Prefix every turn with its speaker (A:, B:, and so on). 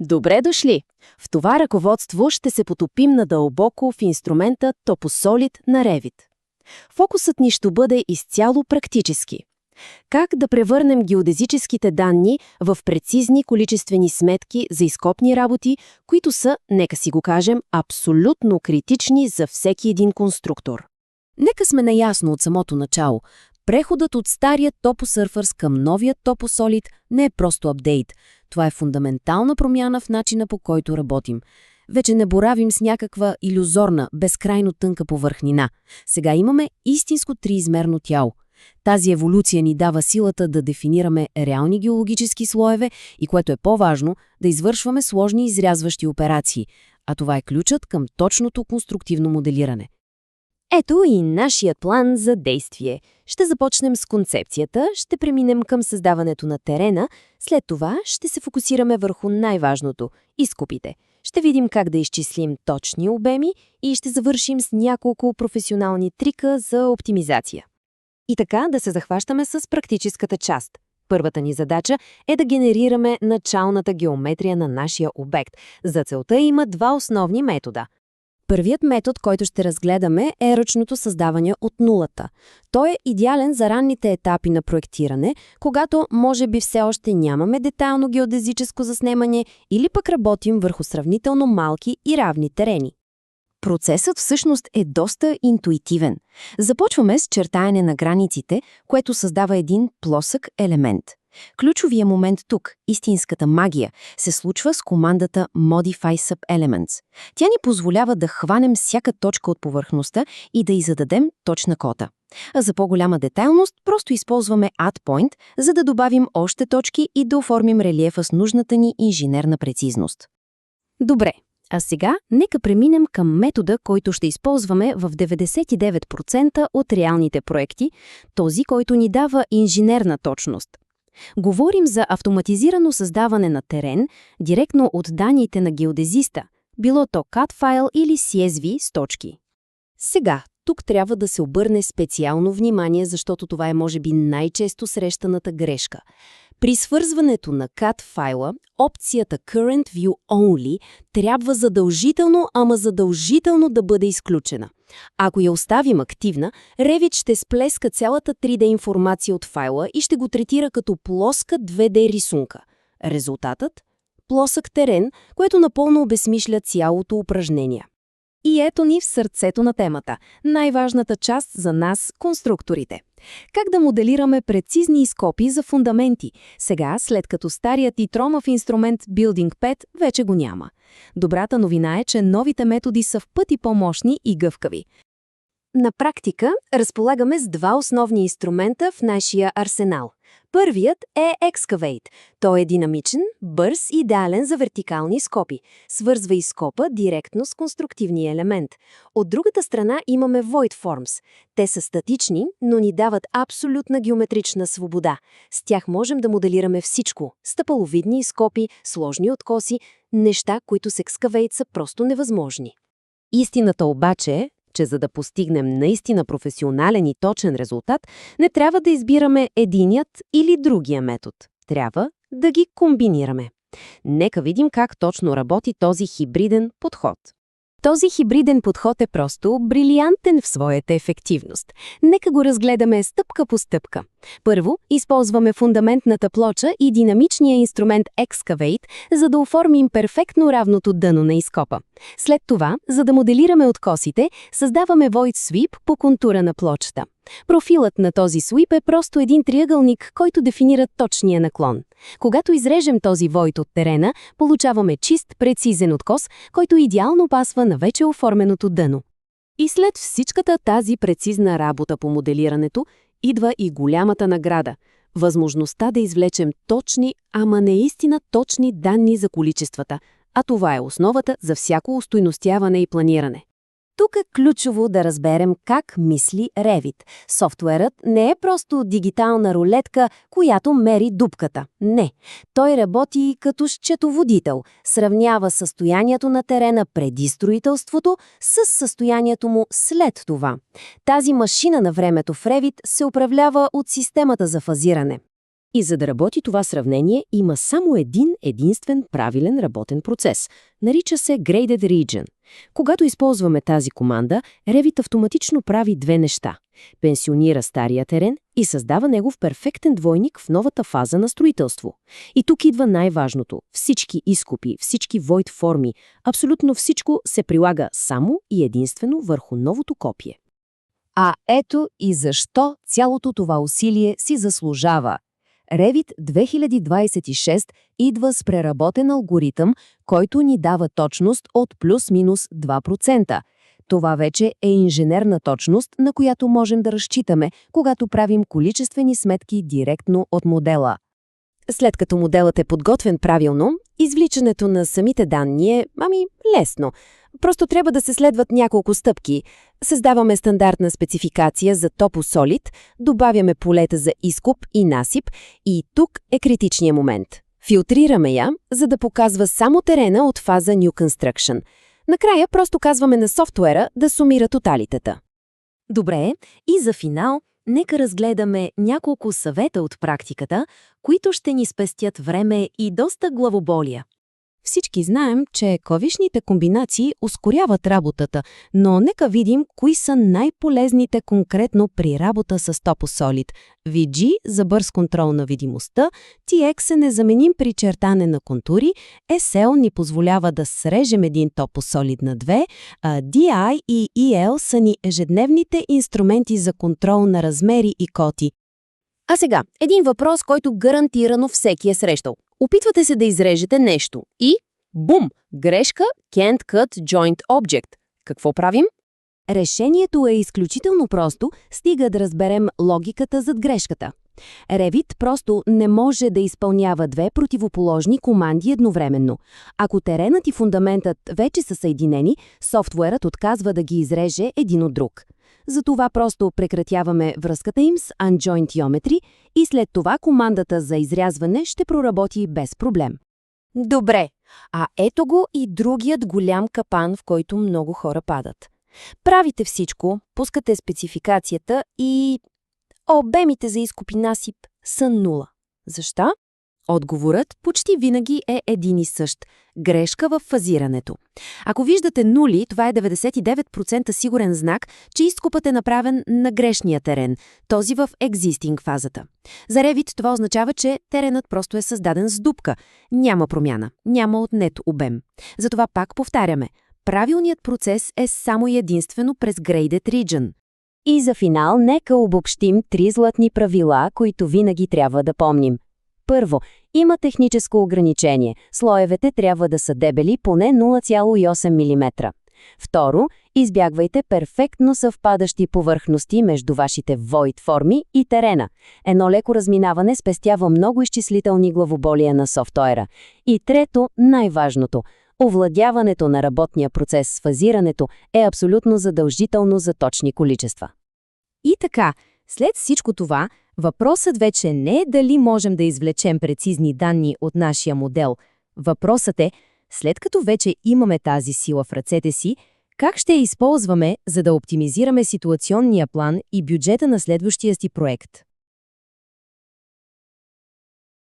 A: Добре дошли! В това ръководство ще се потопим надълбоко в инструмента TopoSolid на Revit. Фокусът ни ще бъде изцяло практически. Как да превърнем геодезическите данни в прецизни количествени сметки за изкопни работи, които са, нека си го кажем, абсолютно критични за всеки един конструктор. Нека сме наясно от самото начало. Преходът от стария TopoSurface към новия TopoSolid не е просто апдейт. Това е фундаментална промяна в начина, по който работим. Вече не боравим с някаква илюзорна, безкрайно тънка повърхнина. Сега имаме истинско триизмерно тяло. Тази еволюция ни дава силата да дефинираме реални геологически слоеве и, което е по-важно, да извършваме сложни изрязващи операции, а това е ключът към точното конструктивно моделиране. Ето и нашият план за действие. Ще започнем с концепцията, ще преминем към създаването на терена, след това ще се фокусираме върху най-важното – изкопите. Ще видим как да изчислим точни обеми и ще завършим с няколко професионални трика за оптимизация. И така да се захващаме с практическата част. Първата ни задача е да генерираме началната геометрия на нашия обект. За целта има два основни метода. Първият метод, който ще разгледаме, е ръчното създаване от нулата. Той е идеален за ранните етапи на проектиране, когато може би все още нямаме детайлно геодезическо заснемане или пък работим върху сравнително малки и равни терени. Процесът всъщност е доста интуитивен. Започваме с чертаене на границите, което създава един плосък елемент. Ключовия момент тук, истинската магия, се случва с командата Modify Sub-Elements. Тя ни позволява да хванем всяка точка от повърхността и да й зададем точна кота. А за по-голяма детайлност просто използваме Add Point, за да добавим още точки и да оформим релиефа с нужната ни инженерна прецизност. Добре. А сега нека преминем към метода, който ще използваме в 99% от реалните проекти, този, който ни дава инженерна точност. Говорим за автоматизирано създаване на терен, директно от данните на геодезиста, било то CAD файл или CSV с точки. Сега, тук трябва да се обърне специално внимание, защото това е може би най-често срещаната грешка. При свързването на CAD файла, опцията Current View Only трябва задължително да бъде изключена. Ако я оставим активна, Revit ще сплеска цялата 3D информация от файла и ще го третира като плоска 2D рисунка. Резултатът? Плосък терен, което напълно обезсмисля цялото упражнение. И ето ни в сърцето на темата, най-важната част за нас – конструкторите. Как да моделираме прецизни изкопи за фундаменти, сега, след като старият и тромав инструмент Building Pad вече го няма. Добрата новина е, че новите методи са в пъти по-мощни и гъвкави. На практика разполагаме с два основни инструмента в нашия арсенал. Първият е Excavate. Той е динамичен, бърз и идеален за вертикални скопи. Свързва изкопа директно с конструктивния елемент. От другата страна имаме Void Forms. Те са статични, но ни дават абсолютна геометрична свобода. С тях можем да моделираме всичко. Стъпаловидни изкопи, сложни откоси, неща, които с Excavate са просто невъзможни. Истината обаче е, че за да постигнем наистина професионален и точен резултат, не трябва да избираме единият или другия метод. Трябва да ги комбинираме. Нека видим как точно работи този хибриден подход. Този хибриден подход е просто брилиантен в своята ефективност. Нека го разгледаме стъпка по стъпка. Първо, използваме фундаментната плоча и динамичния инструмент Excavate, за да оформим перфектно равното дъно на изкопа. След това, за да моделираме откосите, създаваме Void Sweep по контура на плочата. Профилът на този sweep е просто един триъгълник, който дефинира точния наклон. Когато изрежем този void от терена, получаваме чист, прецизен откос, който идеално пасва на вече оформеното дъно. И след всичката тази прецизна работа по моделирането, идва и голямата награда – възможността да извлечем точни, ама наистина точни данни за количествата, а това е основата за всяко остойностяване и планиране. Тук е ключово да разберем как мисли Revit. Софтуерът не е просто дигитална рулетка, която мери дупката. Не. Той работи като счетоводител. Сравнява състоянието на терена преди строителството с състоянието му след това. Тази машина на времето в Revit се управлява от системата за фазиране. И за да работи това сравнение, има само един единствен правилен работен процес. Нарича се Graded Region. Когато използваме тази команда, Revit автоматично прави две неща. Пенсионира стария терен и създава негов перфектен двойник в новата фаза на строителство. И тук идва най-важното. Всички изкопи, всички void форми, абсолютно всичко се прилага само и единствено върху новото копие.
B: А ето и защо цялото това усилие си заслужава. Revit 2026 идва с преработен алгоритъм, който ни дава точност от плюс-минус 2%. Това вече е инженерна точност, на която можем да разчитаме, когато правим количествени сметки директно от модела.
A: След като моделът е подготвен правилно, извличането на самите данни е, лесно. Просто трябва да се следват няколко стъпки. Създаваме стандартна спецификация за TopoSolid, добавяме полета за изкоп и насип и тук е критичният момент. Филтрираме я, за да показва само терена от фаза New Construction. Накрая просто казваме на софтуера да сумира тоталитета.
B: Добре, и за финал, нека разгледаме няколко съвета от практиката, които ще ни спестят време и доста главоболия.
A: Всички знаем, че клавишните комбинации ускоряват работата, но нека видим кои са най-полезните конкретно при работа с TopoSolid. VG за бърз контрол на видимостта, TX е незаменим при чертане на контури, SL ни позволява да срежем един TopoSolid на две, а DI и EL са ни ежедневните инструменти за контрол на размери и коти.
B: А сега, един въпрос, който гарантирано всеки е срещал. Опитвате се да изрежете нещо и бум! Грешка Can't Cut Joint Object. Какво правим? Решението е изключително просто, стига да разберем логиката зад грешката. Revit просто не може да изпълнява две противоположни команди едновременно. Ако теренът и фундаментът вече са съединени, софтуерът отказва да ги изреже един от друг. Затова просто прекратяваме връзката им с Unjoint Geometry и след това командата за изрязване ще проработи без проблем. Добре, а ето го и другият голям капан, в който много хора падат. Правите всичко, пускате спецификацията и обемите за изкоп и насип са 0. Защо? Отговорът почти винаги е един и същ – грешка в фазирането. Ако виждате нули, това е 99% сигурен знак, че изкопът е направен на грешния терен, този в existing фазата. За Revit това означава, че теренът просто е създаден с дупка. Няма промяна, няма отнет обем. Затова пак повтаряме. Правилният процес е само и единствено през Graded Region. И за финал, нека обобщим 3 златни правила, които винаги трябва да помним. Първо, има техническо ограничение. Слоевете трябва да са дебели поне 0,8 мм. Второ, избягвайте перфектно съвпадащи повърхности между вашите void форми и терена. Едно леко разминаване спестява много изчислителни главоболия на софтуера. И трето, най-важното – овладяването на работния процес с фазирането е абсолютно задължително за точни количества. И така, след всичко това, въпросът вече не е дали можем да извлечем прецизни данни от нашия модел. Въпросът е, след като вече имаме тази сила в ръцете си, как ще я използваме, за да оптимизираме ситуационния план и бюджета на следващия си проект?